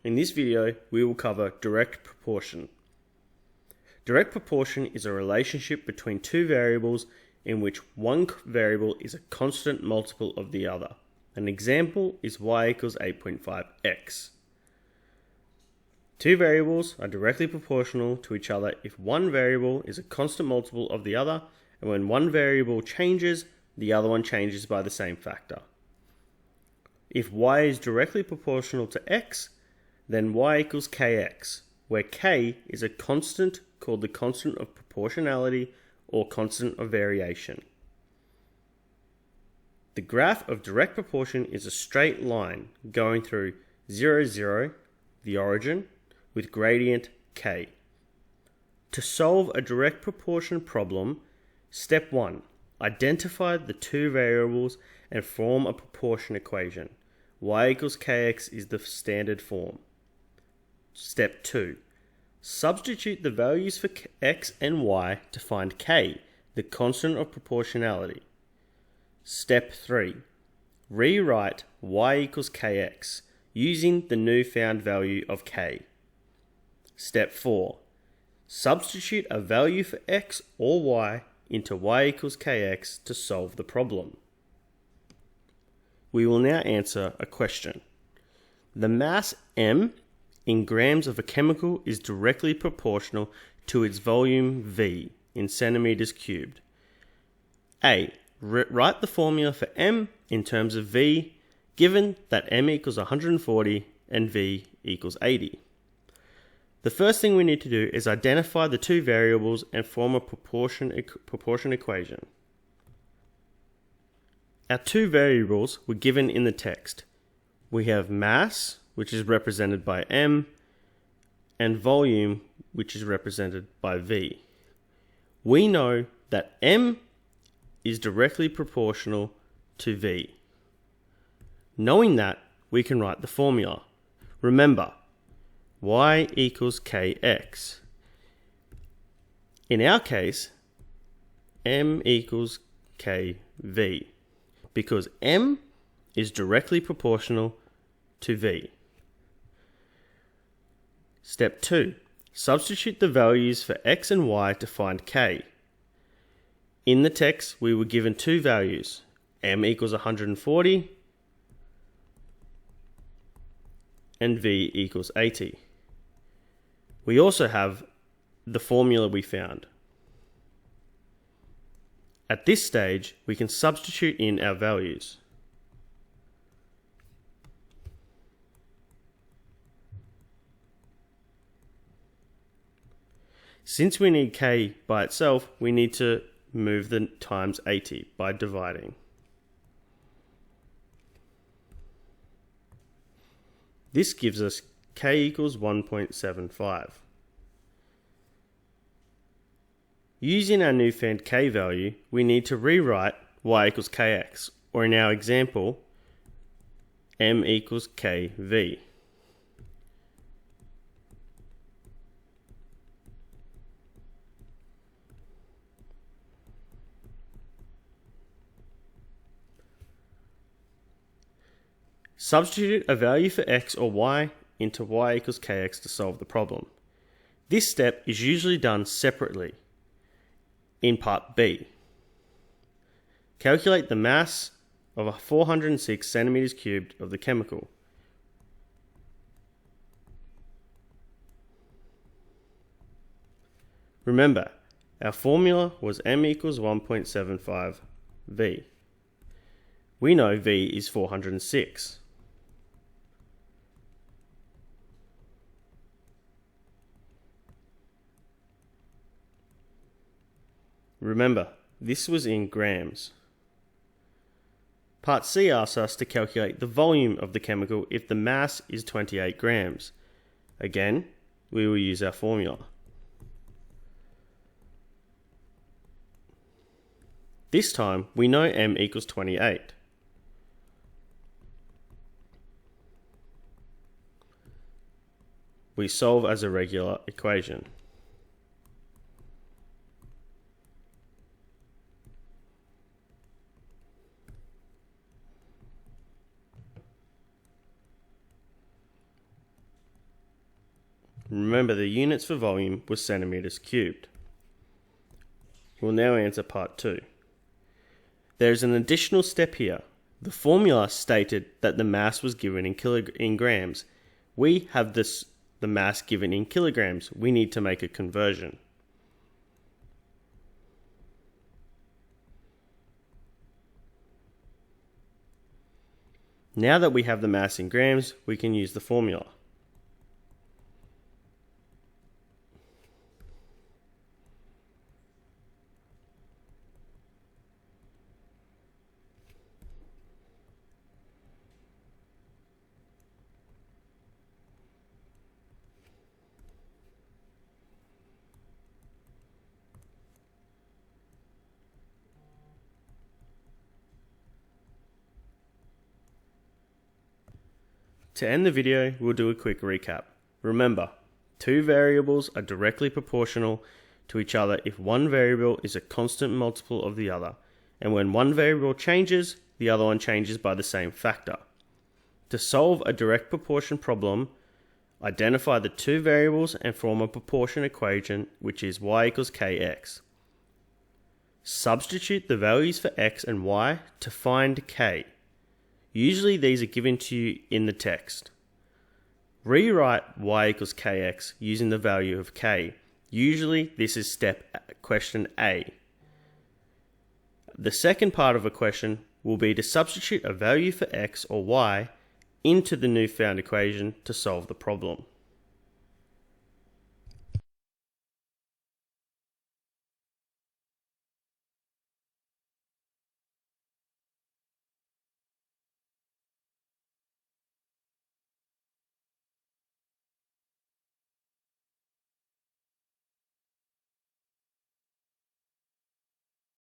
In this video, we will cover direct proportion. Direct proportion is a relationship between two variables in which one variable is a constant multiple of the other. An example is y equals 8.5x. Two variables are directly proportional to each other if one variable is a constant multiple of the other, and when one variable changes, the other one changes by the same factor. If y is directly proportional to x, then y equals kx, where k is a constant called the constant of proportionality or constant of variation. The graph of direct proportion is a straight line going through 0, 0, the origin, with gradient k. To solve a direct proportion problem, step 1, identify the two variables and form a proportion equation. Y equals kx is the standard form. Step 2, substitute the values for x and y to find k, the constant of proportionality. Step 3, rewrite y equals kx using the newfound value of k. Step 4, substitute a value for x or y into y equals kx to solve the problem. We will now answer a question. The mass m in grams of a chemical is directly proportional to its volume V in centimeters cubed. A. Write the formula for m in terms of V, given that m equals 140 and V equals 80. The first thing we need to do is identify the two variables and form a proportion equation. Our two variables were given in the text. We have mass, which is represented by m, and volume, which is represented by V. We know that m is directly proportional to V. Knowing that, we can write the formula. Remember, y equals kx. In our case, m equals kV, because m is directly proportional to V. Step 2. Substitute the values for x and y to find k. In the text, we were given two values, m equals 140 and V equals 80. We also have the formula we found. At this stage, we can substitute in our values. Since we need k by itself, we need to move the times 80 by dividing. This gives us k equals 1.75. Using our newfound k value, we need to rewrite y equals kx, or in our example, m equals kv. Substitute a value for x or y into y equals kx to solve the problem. This step is usually done separately. In part B, calculate the mass of 406 centimeters cubed of the chemical. Remember, our formula was m equals 1.75 V. We know V is 406. Remember, this was in grams. Part C asks us to calculate the volume of the chemical if the mass is 28 grams. Again, we will use our formula. This time, we know m equals 28. We solve as a regular equation. Remember, the units for volume were centimeters cubed. We'll now answer part 2. There is an additional step here. The formula stated that the mass was given in grams. We have the mass given in kilograms. We need to make a conversion. Now that we have the mass in grams, we can use the formula. To end the video, we'll do a quick recap. Remember, two variables are directly proportional to each other if one variable is a constant multiple of the other, and when one variable changes, the other one changes by the same factor. To solve a direct proportion problem, identify the two variables and form a proportion equation, which is y equals kx. Substitute the values for x and y to find k. Usually these are given to you in the text. Rewrite y equals kx using the value of k. Usually this is question A. The second part of a question will be to substitute a value for x or y into the newfound equation to solve the problem.